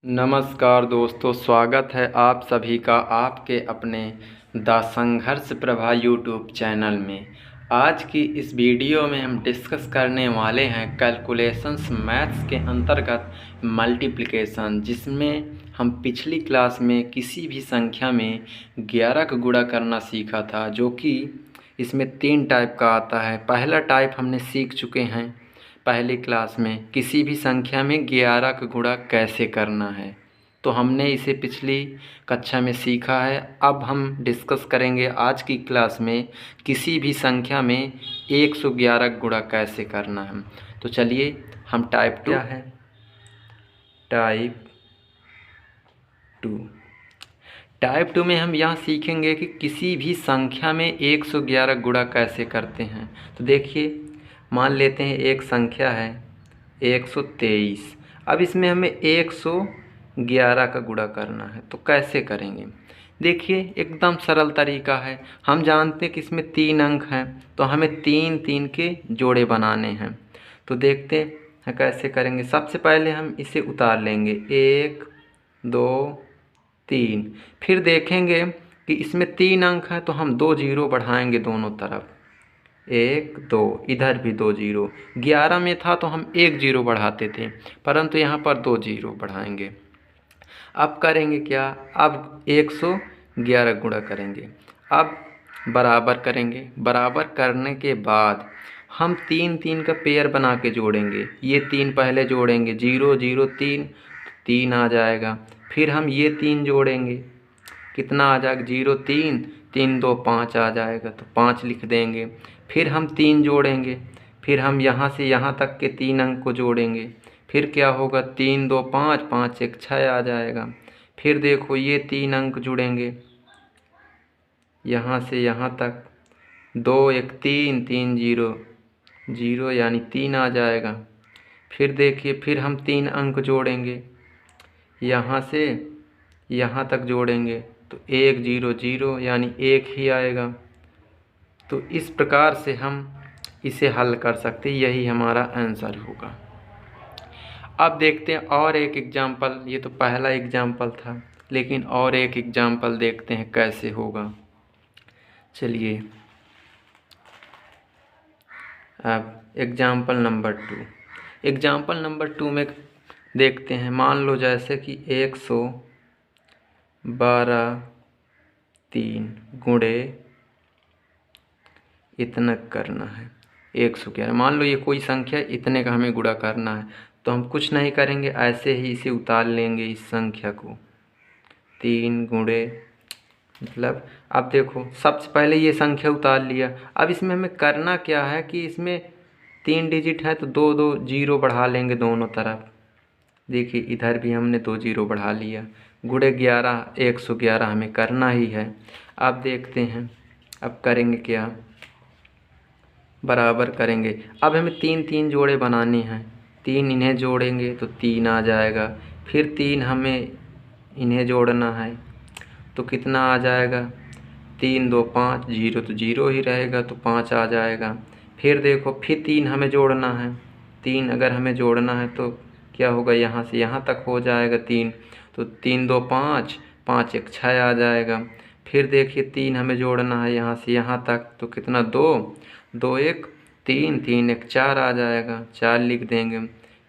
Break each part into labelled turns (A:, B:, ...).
A: नमस्कार दोस्तों, स्वागत है आप सभी का आपके अपने द संघर्ष प्रभा यूट्यूब चैनल में। आज की इस वीडियो में हम डिस्कस करने वाले हैं कैलकुलेशंस मैथ्स के अंतर्गत मल्टीप्लिकेशन, जिसमें हम पिछली क्लास में किसी भी संख्या में 11 का गुणा करना सीखा था, जो कि इसमें 3 टाइप का आता है। पहला टाइप हमने सीख चुके हैं पहली क्लास में, किसी भी संख्या में 11 का गुणा कैसे करना है, तो हमने इसे पिछली कक्षा में सीखा है। अब हम डिस्कस करेंगे आज की क्लास में किसी भी संख्या में 111 का गुणा कैसे करना है। तो चलिए हम टाइप 2 क्या है, टाइप 2 में हम यहाँ सीखेंगे कि किसी भी संख्या में 111 गुणा कैसे करते हैं। तो देखिए, मान लेते हैं एक संख्या है 123। अब इसमें हमें 111 का गुणा करना है, तो कैसे करेंगे? देखिए, एकदम सरल तरीका है। हम जानते हैं कि इसमें 3 अंक हैं, तो हमें 3 के जोड़े बनाने हैं। तो देखते हैं कैसे करेंगे। सबसे पहले हम इसे उतार लेंगे, 1 2 3। फिर देखेंगे कि इसमें 3 अंक हैं, तो हम 2 जीरो बढ़ाएंगे दोनों तरफ, 1 2, इधर भी 2 जीरो। 11 में था तो हम 1 जीरो बढ़ाते थे, परंतु यहाँ पर 2 जीरो बढ़ाएंगे। अब करेंगे क्या? अब 111 गुणा करेंगे। अब बराबर करेंगे। बराबर करने के बाद हम 3 का पेयर बना के जोड़ेंगे। ये 3 पहले जोड़ेंगे, 0 0 3, 3 आ जाएगा। फिर हम ये 3 जोड़ेंगे, कितना आ जाएगा? 0 3 3 2 5 आ जाएगा, तो 5 लिख देंगे। फिर हम 3 जोड़ेंगे, फिर हम यहाँ से यहाँ तक के 3 अंक को जोड़ेंगे। फिर क्या होगा? 3 2 5, 5 1 6 आ जाएगा। फिर देखो, ये 3 अंक जुड़ेंगे यहाँ से यहाँ तक, 2 1 3 3 0 0, यानी 3 आ जाएगा। फिर देखिए, फिर हम 3 अंक जोड़ेंगे, यहाँ से यहाँ तक जोड़ेंगे, तो 1 0 0, यानी 1 ही आएगा। तो इस प्रकार से हम इसे हल कर सकते हैं, यही हमारा आंसर होगा। अब देखते हैं और एक एग्जाम्पल। ये तो पहला एग्जाम्पल था, लेकिन और एक एग्जाम्पल देखते हैं कैसे होगा। चलिए, अब एग्जाम्पल नंबर 2। एग्जाम्पल नंबर 2 में देखते हैं, मान लो जैसे कि 112 3 गुणे इतना करना है 111। मान लो ये कोई संख्या, इतने का हमें गुणा करना है, तो हम कुछ नहीं करेंगे, ऐसे ही इसे उतार लेंगे इस संख्या को। 3 गुणे, मतलब अब देखो, सबसे पहले ये संख्या उतार लिया। अब इसमें हमें करना क्या है कि इसमें 3 डिजिट है, तो 2 2 जीरो बढ़ा लेंगे दोनों तरफ। देखिए, इधर भी हमने 2 जीरो बढ़ा लिया। गुणे 11, 111 हमें करना ही है। अब देखते हैं, अब करेंगे क्या? बराबर करेंगे। अब हमें 3 जोड़े बनाने हैं। 3 इन्हें जोड़ेंगे तो 3 आ जाएगा। फिर 3 हमें इन्हें जोड़ना है, तो कितना आ जाएगा? 3 2 5, जीरो तो जीरो ही रहेगा, तो 5 आ जाएगा। फिर देखो, फिर 3 हमें जोड़ना है। 3 अगर हमें जोड़ना है तो क्या होगा? यहाँ से यहाँ तक हो जाएगा 3, तो 3 2 5, 5 1 6 आ जाएगा। फिर देखिए, 3 हमें जोड़ना है यहाँ से यहाँ तक, तो कितना? 2 2 1 3, 3 1 4 आ जाएगा, 4 लिख देंगे।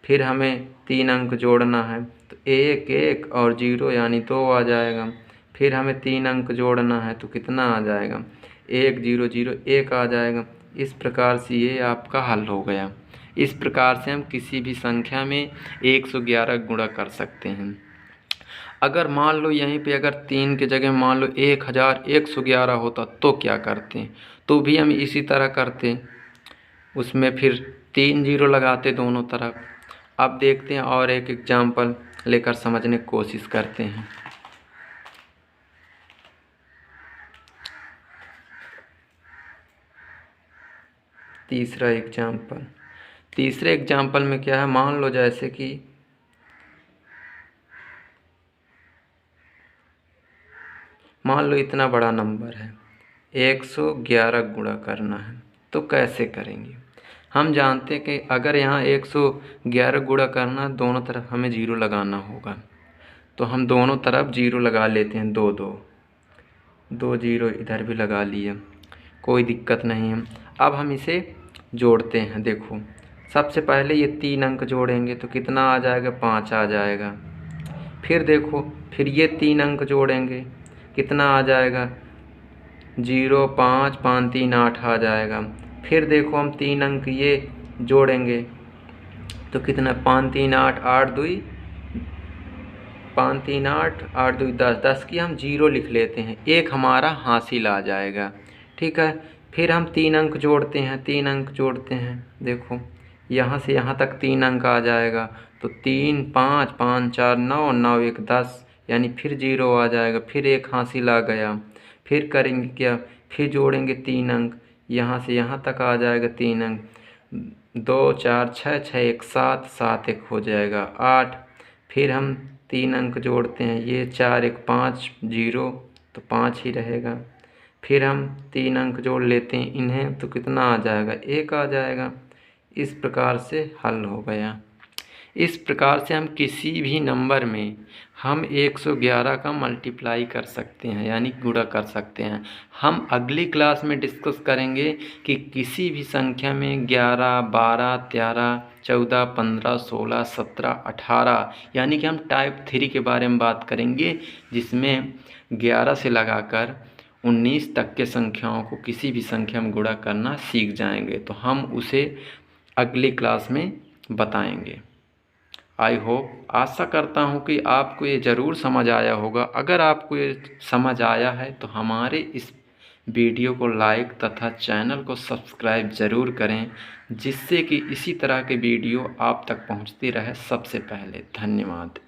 A: फिर हमें 3 अंक जोड़ना है, तो 1 1 और 0, यानी 2 आ जाएगा। फिर हमें 3 अंक जोड़ना है, तो कितना आ जाएगा? 1 0 0 1 आ जाएगा। इस प्रकार से ये आपका हल हो गया। इस प्रकार से हम किसी भी संख्या में 111 गुणा कर सकते हैं। अगर मान लो यहीं पे अगर 3 की जगह मान लो 1111 होता, तो क्या करते? तो भी हम इसी तरह करते, उसमें फिर 3 जीरो लगाते दोनों तरफ। अब देखते हैं और एक एग्जाम्पल लेकर समझने की कोशिश करते हैं। तीसरे एग्जाम्पल में क्या है? मान लो जैसे कि मान लो इतना बड़ा नंबर है, 111 गुणा करना है, तो कैसे करेंगे? हम जानते हैं कि अगर यहाँ 111 गुणा करना, दोनों तरफ हमें जीरो लगाना होगा। तो हम दोनों तरफ 0 लगा लेते हैं, 2 2 2 0 इधर भी लगा लिए, कोई दिक्कत नहीं है। अब हम इसे जोड़ते हैं। देखो सबसे पहले ये 3 अंक जोड़ेंगे तो कितना आ जाएगा, 5 आ जाएगा। फिर देखो फिर ये 3 अंक जोड़ेंगे, कितना आ जाएगा, 0 5 5 3 8 आ जाएगा। फिर देखो हम 3 अंक ये जोड़ेंगे तो कितना, 5 3 8 8 2 5 3 8 8 2 10, 10 की हम 0 लिख लेते हैं, एक हमारा हासिल आ जाएगा। ठीक है, फिर हम 3 अंक जोड़ते हैं, 3 अंक जोड़ते हैं। देखो यहाँ से यहाँ तक 3 अंक आ जाएगा तो 3 5 5 4 9 9 1 10, यानी फिर 0 आ जाएगा, फिर एक हासिल आ गया। फिर करेंगे क्या, फिर जोड़ेंगे 3 अंक, यहाँ से यहाँ तक आ जाएगा 3 अंक, 2 4 6 6 1 7 7 1 हो जाएगा 8। फिर हम 3 अंक जोड़ते हैं, ये 4 1 5 0 तो 5 ही रहेगा। फिर हम 3 अंक जोड़ लेते हैं इन्हें तो कितना आ जाएगा, 1 आ जाएगा। इस प्रकार से हल हो गया। इस प्रकार से हम किसी भी नंबर में हम 111 का मल्टीप्लाई कर सकते हैं, यानी गुणा कर सकते हैं। हम अगली क्लास में डिस्कस करेंगे कि किसी भी संख्या में 11 12 13 14 15 16 17 18, यानी कि हम टाइप 3 के बारे में बात करेंगे, जिसमें 11 से लगाकर 19 तक के संख्याओं को किसी भी संख्या में गुणा करना सीख जाएंगे। तो हम उसे अगली क्लास में बताएंगे। आई होप, आशा करता हूँ कि आपको ये ज़रूर समझ आया होगा। अगर आपको ये समझ आया है तो हमारे इस वीडियो को लाइक तथा चैनल को सब्सक्राइब ज़रूर करें, जिससे कि इसी तरह के वीडियो आप तक पहुँचती रहे सबसे पहले। धन्यवाद।